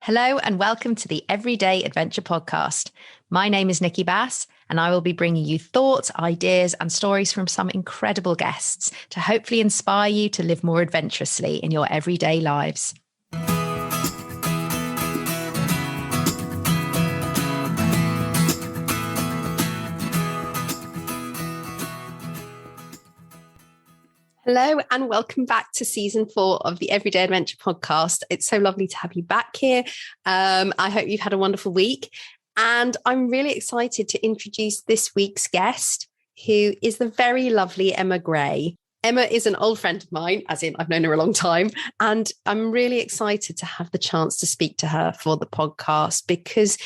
Hello and welcome to the Everyday Adventure Podcast. My name is Nikki Bass and I will be bringing you thoughts, ideas and stories from some incredible guests to hopefully inspire you to live more adventurously in your everyday lives. Hello and welcome back to season 4 of the Everyday Adventure Podcast. It's so lovely to have you back here. I hope you've had a wonderful week. And I'm really excited to introduce this week's guest, who is the very lovely Emma Gray. Emma is an old friend of mine, as in I've known her a long time. And I'm really excited to have the chance to speak to her for the podcast because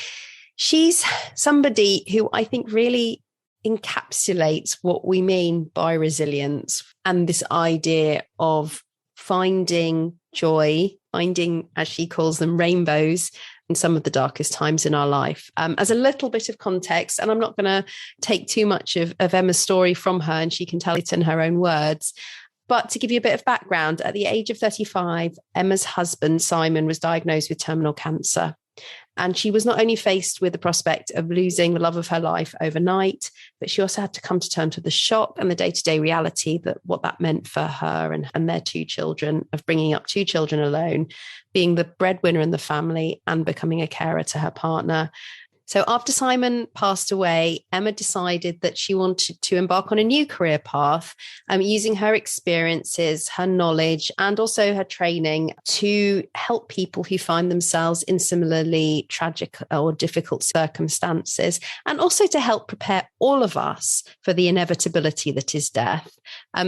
she's somebody who I think really encapsulates what we mean by resilience and this idea of finding joy, finding, as she calls them, rainbows in some of the darkest times in our life. As a little bit of context, and I'm not going to take too much of Emma's story from her, and she can tell it in her own words. But to give you a bit of background, at the age of 35, Emma's husband, Simon, was diagnosed with terminal cancer. And she was not only faced with the prospect of losing the love of her life overnight, but she also had to come to terms with the shock and the day-to-day reality that what that meant for her and their 2 children, of bringing up 2 children alone, being the breadwinner in the family and becoming a carer to her partner. So after Simon passed away, Emma decided that she wanted to embark on a new career path, using her experiences, her knowledge, and also her training to help people who find themselves in similarly tragic or difficult circumstances, and also to help prepare all of us for the inevitability that is death,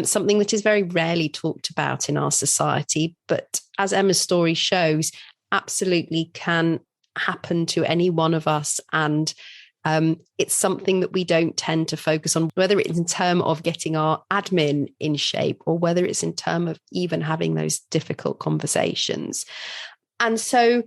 something that is very rarely talked about in our society, but as Emma's story shows, absolutely can happen to any one of us. And it's something that we don't tend to focus on, whether it's in terms of getting our admin in shape or whether it's in terms of even having those difficult conversations. And so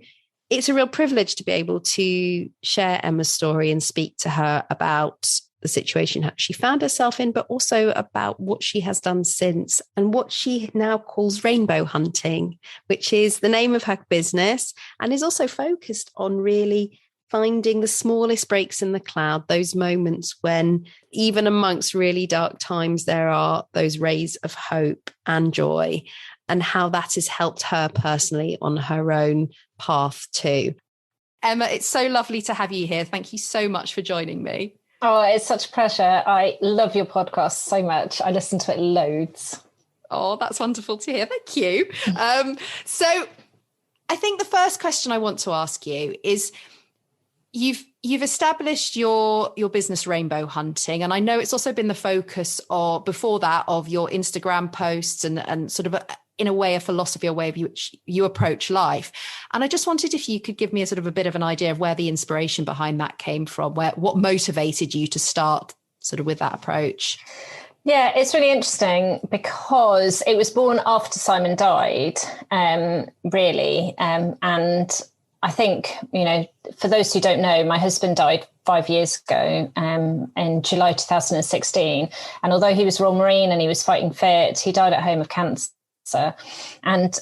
it's a real privilege to be able to share Emma's story and speak to her about the situation she found herself in, but also about what she has done since and what she now calls rainbow hunting, which is the name of her business and is also focused on really finding the smallest breaks in the cloud, those moments when even amongst really dark times, there are those rays of hope and joy, and how that has helped her personally on her own path too. Emma, it's so lovely to have you here. Thank you so much for joining me. Oh, it's such a pleasure. I love your podcast so much. I listen to it loads. Oh, that's wonderful to hear. Thank you. So I think the first question I want to ask you is, you've established your business Rainbow Hunting, and I know it's also been the focus of, before that, of your Instagram posts and sort of in a way, a philosophy, a way of which you approach life. And I just wanted if you could give me a sort of a bit of an idea of where the inspiration behind that came from, what motivated you to start sort of with that approach. Yeah, it's really interesting because it was born after Simon died, really. And I think, for those who don't know, my husband died 5 years ago in July 2016. And although he was Royal Marine and he was fighting fit, he died at home of cancer. And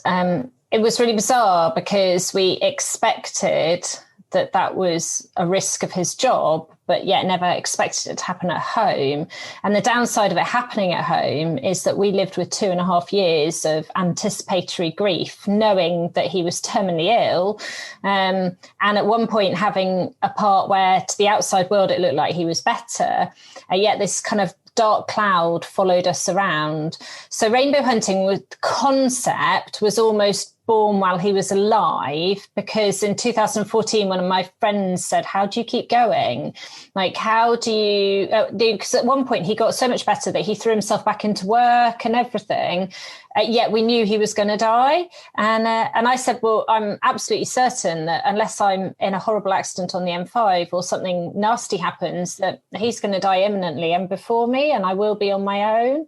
it was really bizarre because we expected that was a risk of his job, but yet never expected it to happen at home. And the downside of it happening at home is that we lived with 2.5 years of anticipatory grief, knowing that he was terminally ill. And at one point having a part where to the outside world, it looked like he was better. Yet this kind of dark cloud followed us around. So rainbow hunting concept was almost born while he was alive, because in 2014, one of my friends said, how do you keep going? Like, how do you, because at one point he got so much better that he threw himself back into work and everything. Yet we knew he was going to die. And I said, well, I'm absolutely certain that unless I'm in a horrible accident on the M5 or something nasty happens, that he's going to die imminently and before me, and I will be on my own.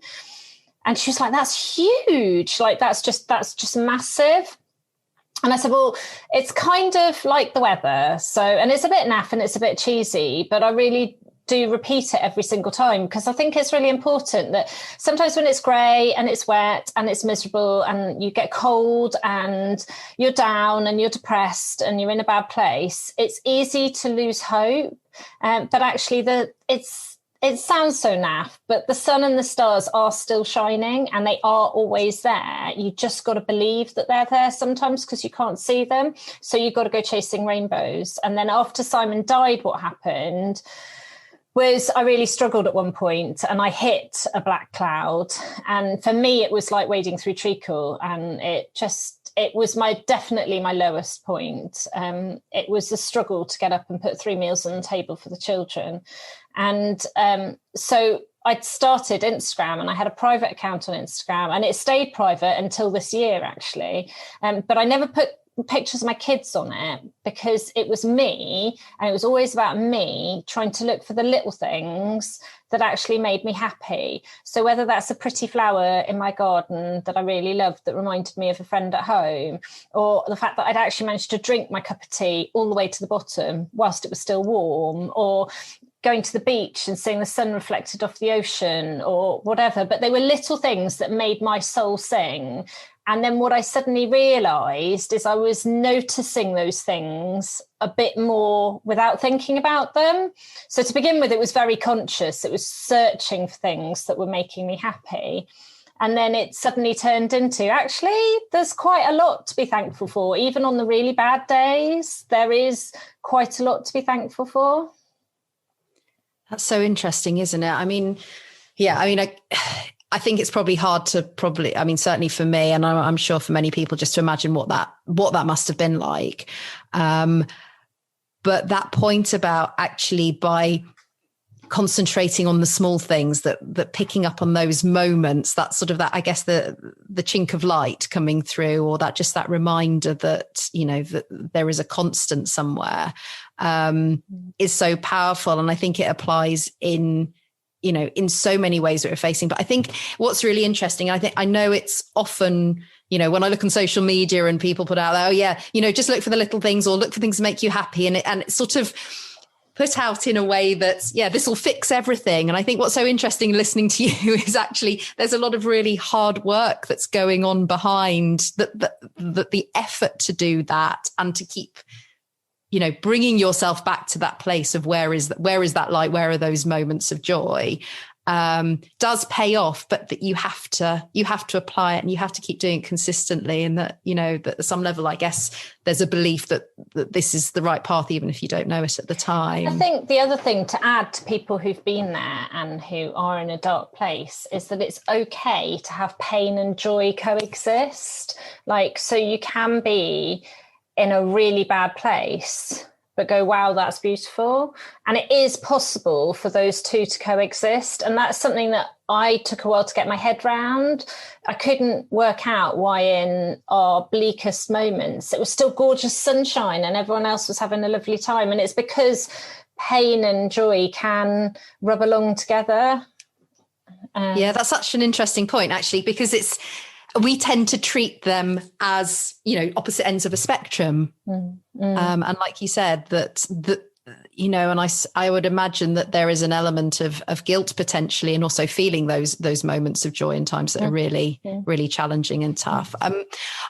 And she was like, that's huge. Like, that's just massive. And I said, well, it's kind of like the weather. So, and it's a bit naff and it's a bit cheesy, but I really do repeat it every single time, because I think it's really important that sometimes when it's grey and it's wet and it's miserable and you get cold and you're down and you're depressed and you're in a bad place, it's easy to lose hope. But actually it sounds so naff, but the sun and the stars are still shining and they are always there. You just got to believe that they're there sometimes because you can't see them. So you've got to go chasing rainbows. And then after Simon died, what happened was I really struggled at one point and I hit a black cloud. And for me, it was like wading through treacle, and it was definitely my lowest point. It was a struggle to get up and put 3 meals on the table for the children. And so I'd started Instagram, and I had a private account on Instagram, and it stayed private until this year, actually. But I never put pictures of my kids on it because it was me, and it was always about me trying to look for the little things that actually made me happy. So whether that's a pretty flower in my garden that I really loved that reminded me of a friend at home, or the fact that I'd actually managed to drink my cup of tea all the way to the bottom whilst it was still warm, or going to the beach and seeing the sun reflected off the ocean, or whatever. But they were little things that made my soul sing. And then what I suddenly realised is I was noticing those things a bit more without thinking about them. So to begin with, it was very conscious. It was searching for things that were making me happy. And then it suddenly turned into, actually, there's quite a lot to be thankful for. Even on the really bad days, there is quite a lot to be thankful for. That's so interesting, isn't it? I mean, I think it's probably hard to certainly for me, and I'm sure for many people, just to imagine what that must have been like. But that point about actually by concentrating on the small things, that picking up on those moments, that sort of that, I guess, the chink of light coming through, or that reminder that, that there is a constant somewhere, is so powerful. And I think it applies in so many ways that we're facing. But I think what's really interesting, I know it's often, when I look on social media and people put out there, just look for the little things, or look for things that make you happy. And it's sort of put out in a way that's, this will fix everything. And I think what's so interesting listening to you is actually there's a lot of really hard work that's going on behind the effort to do that, and to keep, bringing yourself back to that place of where is that light, where are those moments of joy, does pay off, but that you have to apply it, and you have to keep doing it consistently. And that, that at some level, I guess there's a belief that this is the right path, even if you don't know it at the time. I think the other thing to add to people who've been there and who are in a dark place is that it's okay to have pain and joy coexist. So you can be in a really bad place, but go, wow, that's beautiful. And it is possible for those two to coexist. And that's something that I took a while to get my head round. I couldn't work out why in our bleakest moments, it was still gorgeous sunshine and everyone else was having a lovely time. And it's because pain and joy can rub along together. That's such an interesting point, actually, because we tend to treat them as, opposite ends of a spectrum. And like you said, and I would imagine that there is an element of guilt potentially, and also feeling those moments of joy in times that are really, really challenging and tough. I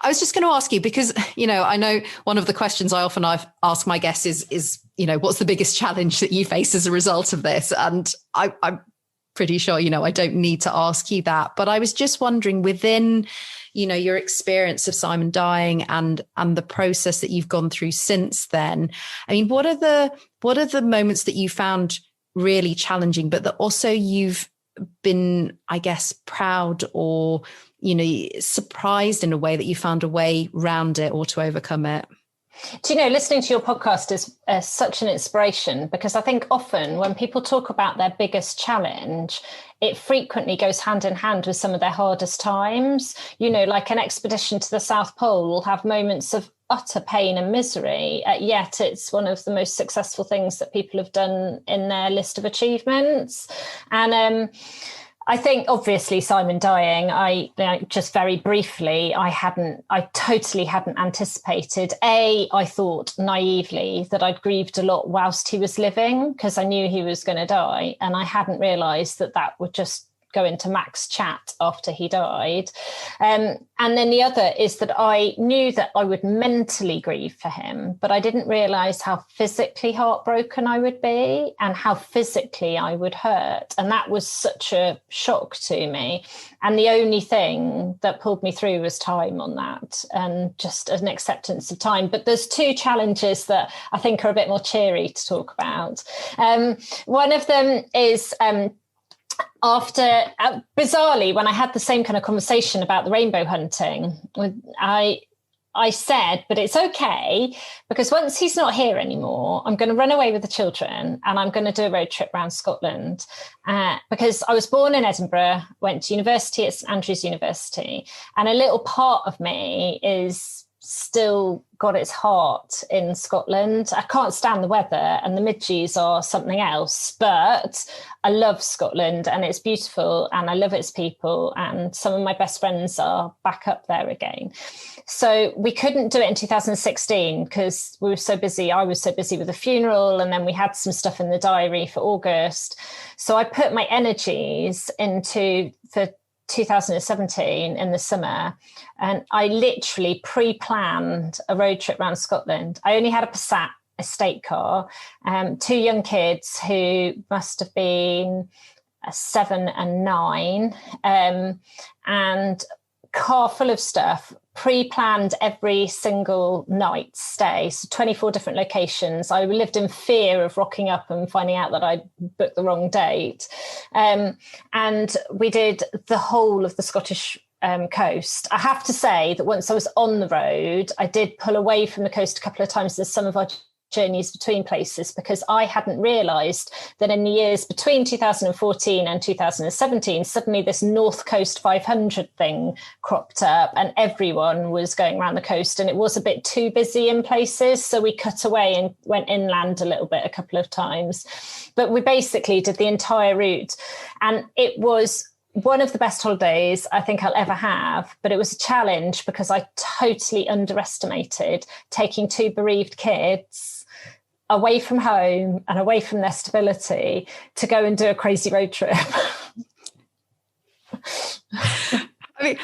was just going to ask you, because, I know one of the questions I often ask my guests is, what's the biggest challenge that you face as a result of this? And I'm pretty sure, I don't need to ask you that, but I was just wondering, within, your experience of Simon dying and the process that you've gone through since then, I mean, what are the moments that you found really challenging, but that also you've been, I guess, proud or, surprised in a way that you found a way round it or to overcome it? Do listening to your podcast is such an inspiration, because I think often when people talk about their biggest challenge, it frequently goes hand in hand with some of their hardest times. Like an expedition to the South Pole will have moments of utter pain and misery, yet it's one of the most successful things that people have done in their list of achievements. And I think obviously Simon dying, just very briefly, I totally hadn't anticipated. I thought naively that I'd grieved a lot whilst he was living because I knew he was going to die. And I hadn't realised that would just go into max chat after he died. And then the other is that I knew that I would mentally grieve for him, but I didn't realise how physically heartbroken I would be and how physically I would hurt. And that was such a shock to me. And the only thing that pulled me through was time on that and just an acceptance of time. But there's two challenges that I think are a bit more cheery to talk about. One of them is bizarrely, when I had the same kind of conversation about the rainbow hunting, I said, but it's okay, because once he's not here anymore, I'm going to run away with the children and I'm going to do a road trip around Scotland. Because I was born in Edinburgh, went to university at St Andrews University, and a little part of me is still got its heart in Scotland. I can't stand the weather and the midges are something else, but I love Scotland and it's beautiful and I love its people, and some of my best friends are back up there again. So we couldn't do it in 2016 because we were so busy. I was so busy with the funeral, and then we had some stuff in the diary for August. So I put my energies into for 2017 in the summer, and I literally pre-planned a road trip around Scotland. I only had a Passat estate car, 2 young kids who must have been 7 and 9, and car full of stuff, pre-planned every single night stay, so 24 different locations. I lived in fear of rocking up and finding out that I'd booked the wrong date. And we did the whole of the Scottish coast. I have to say that once I was on the road, I did pull away from the coast a couple of times as some of our journeys between places, because I hadn't realised that in the years between 2014 and 2017, suddenly this North Coast 500 thing cropped up and everyone was going around the coast, and it was a bit too busy in places. So we cut away and went inland a little bit a couple of times. But we basically did the entire route, and it was one of the best holidays I think I'll ever have, but it was a challenge because I totally underestimated taking 2 bereaved kids away from home and away from their stability to go and do a crazy road trip. I mean,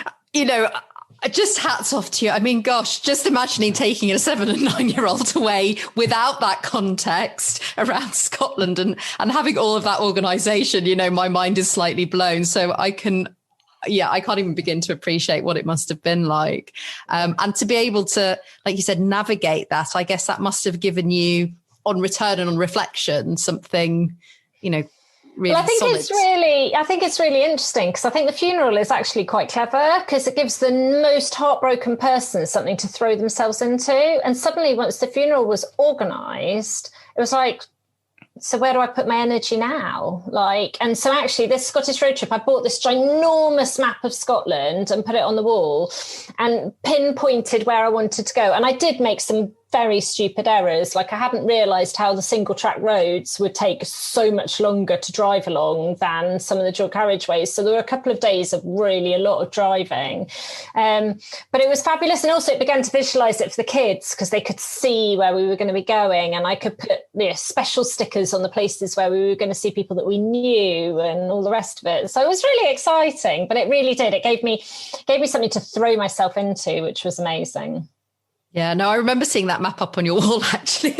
just hats off to you. I mean, gosh, just imagining taking a 7 and 9-year-old away without that context around Scotland and having all of that organisation, my mind is slightly blown. So I can't even begin to appreciate what it must have been like. And to be able to, like you said, navigate that, I guess that must have given you, on return and on reflection, something, really I think solid. I think it's really interesting, because I think the funeral is actually quite clever, because it gives the most heartbroken person something to throw themselves into. And suddenly, once the funeral was organised, it was like, so where do I put my energy now? And so actually this Scottish road trip, I bought this ginormous map of Scotland and put it on the wall and pinpointed where I wanted to go. And I did make some very stupid errors. I hadn't realised how the single track roads would take so much longer to drive along than some of the dual carriageways. So there were a couple of days of really a lot of driving. But it was fabulous. And also it began to visualise it for the kids, because they could see where we were going to be going. And I could put special stickers on the places where we were going to see people that we knew and all the rest of it. So it was really exciting, but it really did. It gave me something to throw myself into, which was amazing. Yeah, no, I remember seeing that map up on your wall, actually.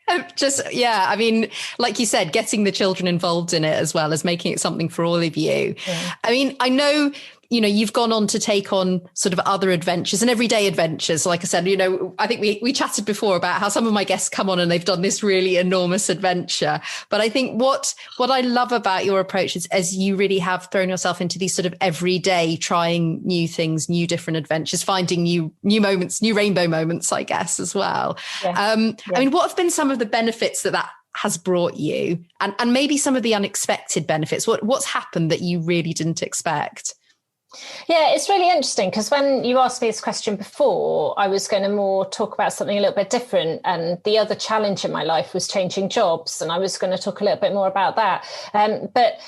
I mean, like you said, getting the children involved in it as well as making it something for all of you. Yeah. I mean, I know, you've gone on to take on sort of other adventures and everyday adventures. Like I said, I think we chatted before about how some of my guests come on and they've done this really enormous adventure. But I think what I love about your approach is, as you really have thrown yourself into these sort of everyday, trying new things, new different adventures, finding new moments, new rainbow moments, I guess, as well. Yeah. I mean, what have been some of the benefits that has brought you, and maybe some of the unexpected benefits? What's happened that you really didn't expect? Yeah, it's really interesting, because when you asked me this question before, I was going to more talk about something a little bit different. And the other challenge in my life was changing jobs. And I was going to talk a little bit more about that. But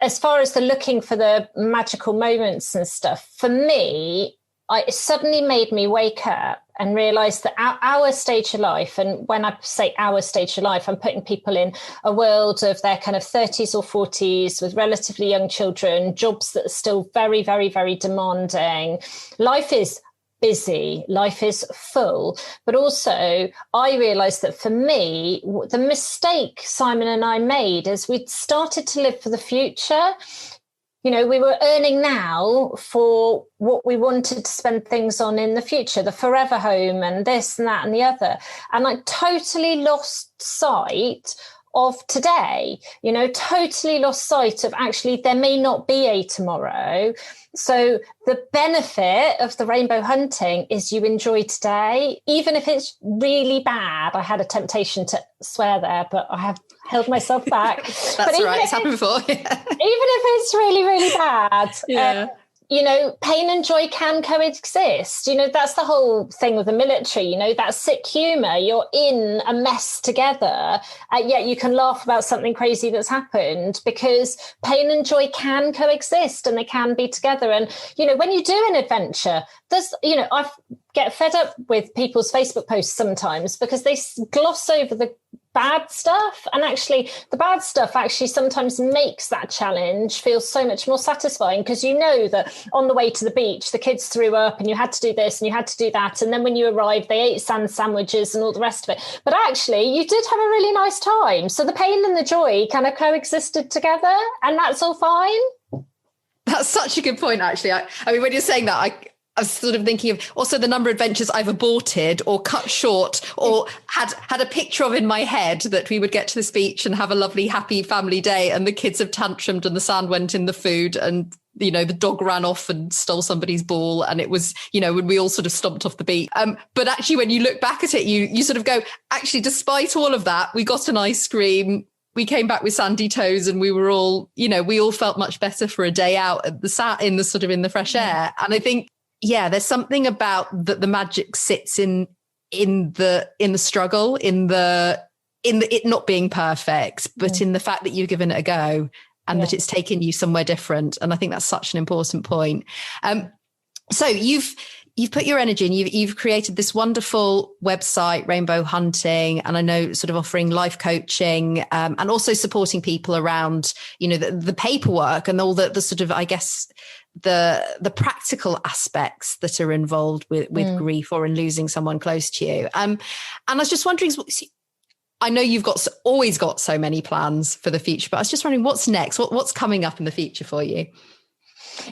as far as the looking for the magical moments and stuff, for me, it suddenly made me wake up and realize that our stage of life, and when I say our stage of life, I'm putting people in a world of their kind of 30s or 40s with relatively young children, jobs that are still very, very, very demanding. Life is busy, life is full, but also I realized that for me, the mistake Simon and I made is we'd started to live for the future. You know, we were earning now for what we wanted to spend things on in the future, the forever home and this and that and the other. And I totally lost sight of today, totally lost sight of actually there may not be a tomorrow. So the benefit of the rainbow hunting is you enjoy today, even if it's really bad. I had a temptation to swear there, but I have held myself back. That's all right. It's happened before. Yeah. Even if it's really, really bad, yeah. Pain and joy can coexist. That's the whole thing with the military, that sick humor. You're in a mess together, yet you can laugh about something crazy that's happened, because pain and joy can coexist and they can be together. And, when you do an adventure, I get fed up with people's Facebook posts sometimes because they gloss over the bad stuff, and actually the bad stuff actually sometimes makes that challenge feel so much more satisfying, because that on the way to the beach the kids threw up and you had to do this and you had to do that, and then when you arrived they ate sand sandwiches and all the rest of it, but actually you did have a really nice time. So the pain and the joy kind of coexisted together, and that's all fine. That's such a good point, actually. I mean, when you're saying that, I was sort of thinking of also the number of adventures I've aborted or cut short or had a picture of in my head that we would get to this beach and have a lovely, happy family day, and the kids have tantrumed and the sand went in the food and, the dog ran off and stole somebody's ball. And it was, when we all sort of stomped off the beach. But actually, when you look back at it, you sort of go, actually, despite all of that, we got an ice cream. We came back with sandy toes and we were all, we all felt much better for a day out at in the fresh air. And I think, there's something about that the magic sits in the struggle, in it not being perfect, but in the fact that you've given it a go and that it's taken you somewhere different. And I think that's such an important point. So you've put your energy in, you've created this wonderful website, Rainbow Hunting, and I know sort of offering life coaching and also supporting people around, the paperwork and all the sort of, I guess, the practical aspects that are involved with grief or in losing someone close to you. And I was just wondering, I know you've always got so many plans for the future, but I was just wondering what's next, what's coming up in the future for you?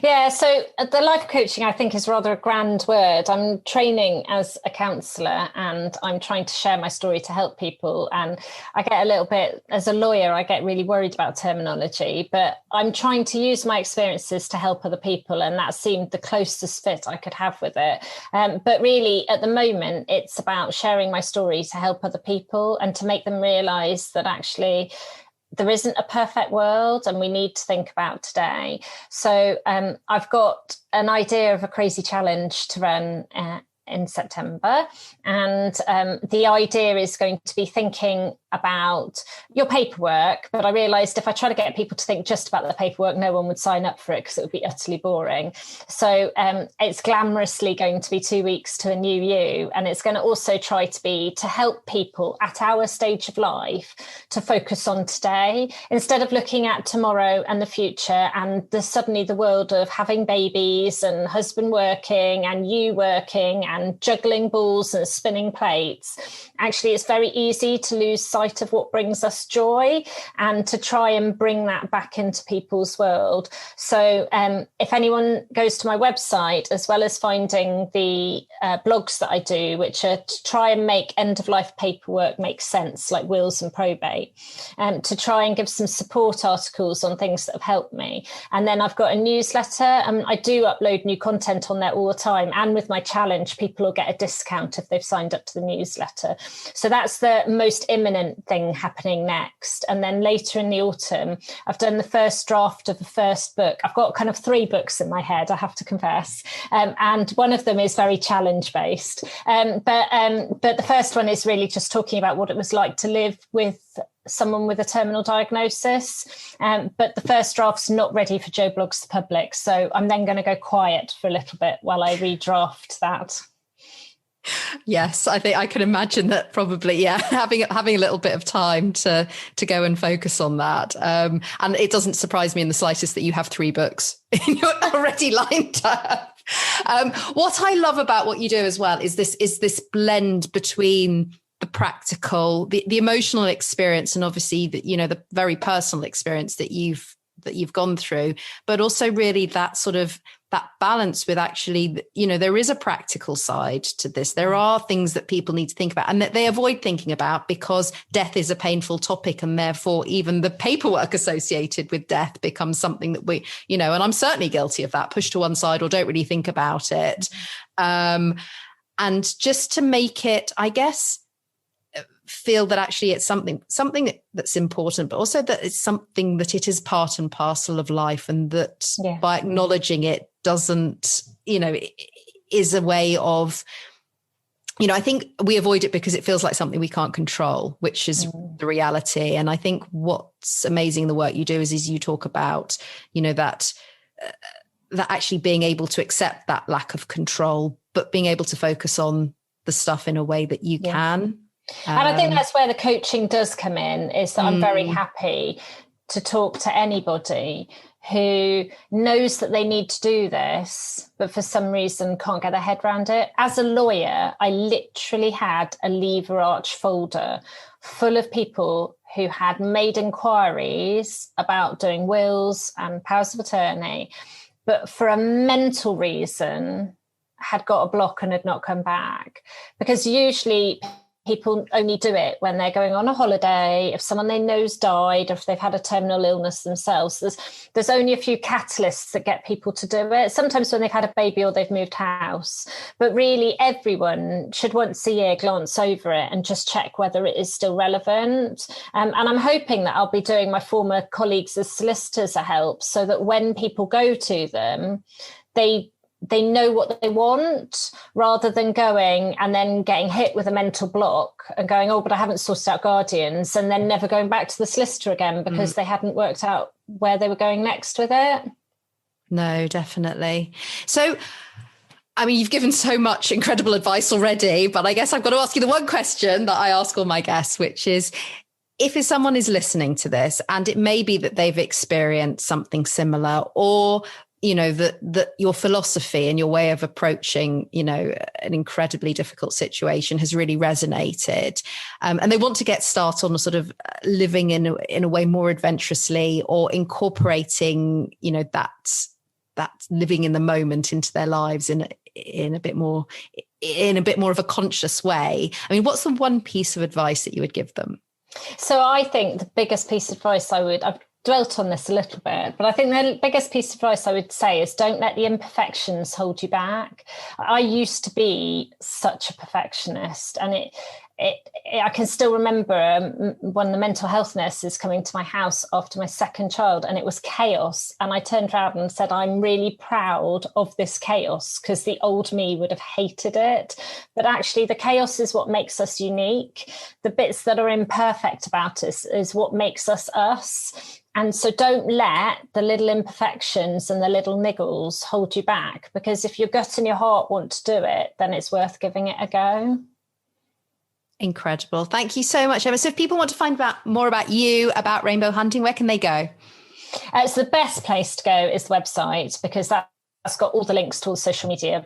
Yeah, so the life coaching, I think, is rather a grand word. I'm training as a counsellor and I'm trying to share my story to help people. And I get a little bit, as a lawyer, I get really worried about terminology, but I'm trying to use my experiences to help other people. And that seemed the closest fit I could have with it. But really, at the moment, it's about sharing my story to help other people and to make them realise that actually there isn't a perfect world and we need to think about today. So I've got an idea of a crazy challenge to run in September. And the idea is going to be thinking about your paperwork. But I realised if I try to get people to think just about the paperwork, no one would sign up for it because it would be utterly boring. So it's glamorously going to be 2 weeks to a new you. And it's going to also try to be to help people at our stage of life to focus on today instead of looking at tomorrow and the future and suddenly the world of having babies and husband working and you working and juggling balls and spinning plates. Actually, it's very easy to lose sight of what brings us joy and to try and bring that back into people's world. So if anyone goes to my website, as well as finding the blogs that I do, which are to try and make end-of-life paperwork make sense, like wills and probate, to try and give some support articles on things that have helped me. And then I've got a newsletter, and I do upload new content on there all the time. And with my challenge, people will get a discount if they've signed up to the newsletter. So that's the most imminent thing happening next. And then later in the autumn, I've done the first draft of the first book. I've got kind of 3 books in my head, I have to confess. And one of them is very challenge based. But the first one is really just talking about what it was like to live with someone with a terminal diagnosis, but the first draft's not ready for Joe Blogs to public. So I'm then going to go quiet for a little bit while I redraft that. Yes, I think I can imagine that probably, having a little bit of time to go and focus on that. And it doesn't surprise me in the slightest that you have 3 books already lined up. What I love about what you do as well is this blend between the practical, the emotional experience, and obviously the very personal experience that you've gone through, but also really that sort of that balance with actually, there is a practical side to this. There are things that people need to think about and that they avoid thinking about because death is a painful topic. And therefore, even the paperwork associated with death becomes something that we, and I'm certainly guilty of that, push to one side or don't really think about it. And just to make it, I guess, feel that actually it's something that's important, but also that it's something that it is part and parcel of life, and that by acknowledging it doesn't, is a way of, I think we avoid it because it feels like something we can't control, which is the reality. And I think what's amazing in the work you do is you talk about, that actually being able to accept that lack of control, but being able to focus on the stuff in a way that you can. And I think that's where the coaching does come in, is that I'm very happy to talk to anybody who knows that they need to do this, but for some reason can't get their head around it. As a lawyer, I literally had a lever arch folder full of people who had made inquiries about doing wills and powers of attorney, but for a mental reason had got a block and had not come back. Because usually people only do it when they're going on a holiday, if someone they know's died, or if they've had a terminal illness themselves. There's only a few catalysts that get people to do it. Sometimes when they've had a baby or they've moved house. But really, everyone should once a year glance over it and just check whether it is still relevant. And I'm hoping that I'll be doing my former colleagues as solicitors a help, so that when people go to them, they know what they want, rather than going and then getting hit with a mental block and going, oh, but I haven't sorted out guardians, and then never going back to the solicitor again because they hadn't worked out where they were going next with it. No, definitely. So, I mean, you've given so much incredible advice already, but I guess I've got to ask you the one question that I ask all my guests, which is, if someone is listening to this and it may be that they've experienced something similar, or that your philosophy and your way of approaching, an incredibly difficult situation has really resonated, and they want to get started on a sort of living in a way more adventurously, or incorporating, that living in the moment into their lives in a bit more of a conscious way. I mean, what's the one piece of advice that you would give them? So I think the biggest piece of advice I've dwelt on this a little bit, but I think the biggest piece of advice I would say is don't let the imperfections hold you back. I used to be such a perfectionist, and I can still remember one of the mental health nurses coming to my house after my second child, and it was chaos. And I turned around and said, I'm really proud of this chaos, because the old me would have hated it. But actually, the chaos is what makes us unique. The bits that are imperfect about us is what makes us us. And so don't let the little imperfections and the little niggles hold you back, because if your gut and your heart want to do it, then it's worth giving it a go. Incredible. Thank you so much, Emma. So if people want to find out more about you, about rainbow hunting, where can they go? So the best place to go is the website, because that's got all the links to all the social media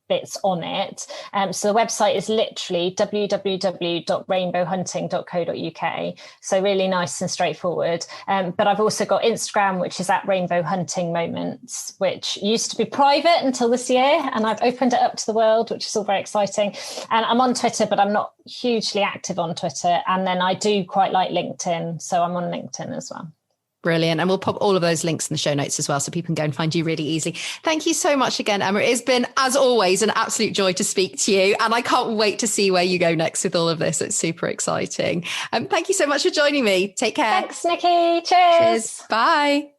bits on it. So the website is literally www.rainbowhunting.co.uk. So really nice and straightforward. But I've also got Instagram, which is at Rainbow Hunting Moments, which used to be private until this year. And I've opened it up to the world, which is all very exciting. And I'm on Twitter, but I'm not hugely active on Twitter. And then I do quite like LinkedIn. So I'm on LinkedIn as well. Brilliant. And we'll pop all of those links in the show notes as well, so people can go and find you really easily. Thank you so much again, Emma. It's been, as always, an absolute joy to speak to you. And I can't wait to see where you go next with all of this. It's super exciting. Thank you so much for joining me. Take care. Thanks, Nikki. Cheers. Bye.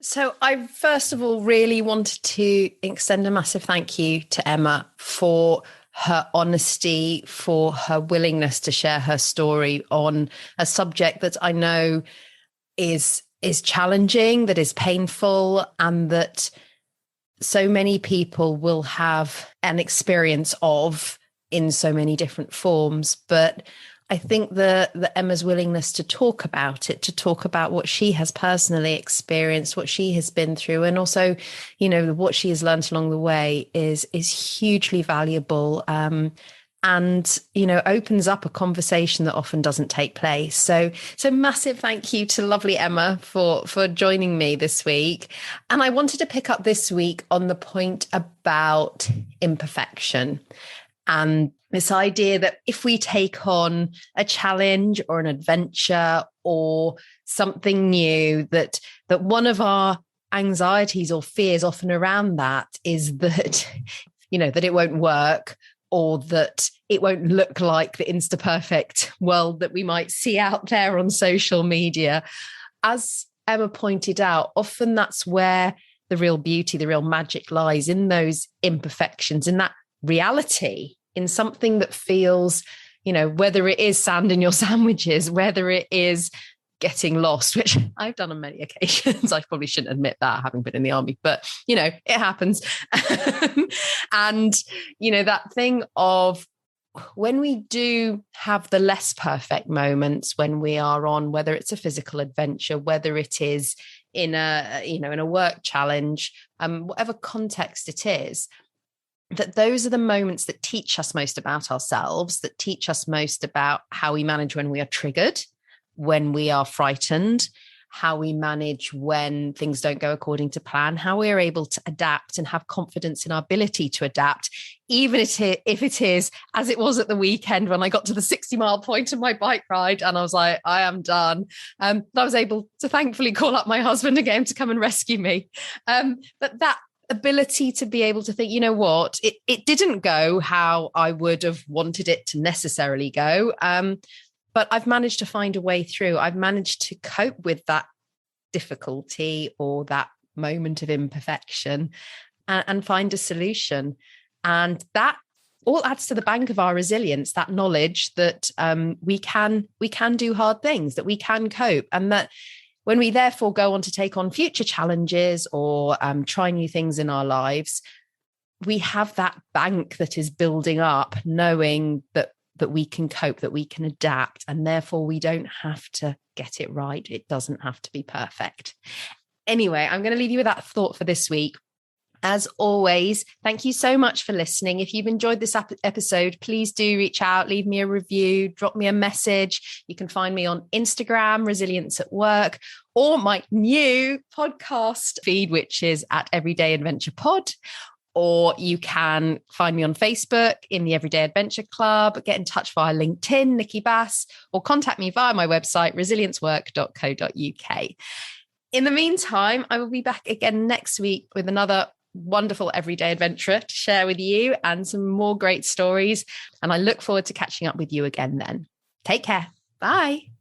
So I, first of all, really wanted to extend a massive thank you to Emma for her honesty, for her willingness to share her story on a subject that I know is challenging, that is painful, and that so many people will have an experience of in so many different forms. But I think the Emma's willingness to talk about it, to talk about what she has personally experienced, what she has been through, and also, what she has learned along the way is hugely valuable. And opens up a conversation that often doesn't take place. So massive thank you to lovely Emma for joining me this week. And I wanted to pick up this week on the point about imperfection, and this idea that if we take on a challenge or an adventure or something new, that one of our anxieties or fears often around that is that, that it won't work, or that it won't look like the Insta-perfect world that we might see out there on social media. As Emma pointed out, often that's where the real beauty, the real magic lies, in those imperfections, in that reality, in something that feels, whether it is sand in your sandwiches, whether it is getting lost, which I've done on many occasions. I probably shouldn't admit that, having been in the army, but it happens. And that thing of when we do have the less perfect moments, when we are on, whether it's a physical adventure, whether it is in a work challenge, whatever context it is, that those are the moments that teach us most about ourselves, that teach us most about how we manage when we are triggered, when we are frightened, how we manage when things don't go according to plan, how we're able to adapt and have confidence in our ability to adapt, even if it is, as it was at the weekend when I got to the 60-mile point of my bike ride and I was like, I am done. I was able to thankfully call up my husband again to come and rescue me. But that ability to be able to think, what, it didn't go how I would have wanted it to necessarily go. But I've managed to find a way through. I've managed to cope with that difficulty or that moment of imperfection and find a solution. And that all adds to the bank of our resilience, that knowledge that we can do hard things, that we can cope, and that when we therefore go on to take on future challenges or try new things in our lives, we have that bank that is building up, knowing that we can cope, that we can adapt, and therefore we don't have to get it right. It doesn't have to be perfect. Anyway, I'm going to leave you with that thought for this week. As always, thank you so much for listening. If you've enjoyed this episode, please do reach out, leave me a review, drop me a message. You can find me on Instagram, Resilience at Work, or my new podcast feed, which is at Everyday Adventure Pod. Or you can find me on Facebook in the Everyday Adventure Club, get in touch via LinkedIn, Nikki Bass, or contact me via my website, resiliencework.co.uk. In the meantime, I will be back again next week with another wonderful everyday adventurer to share with you and some more great stories. And I look forward to catching up with you again then. Take care. Bye.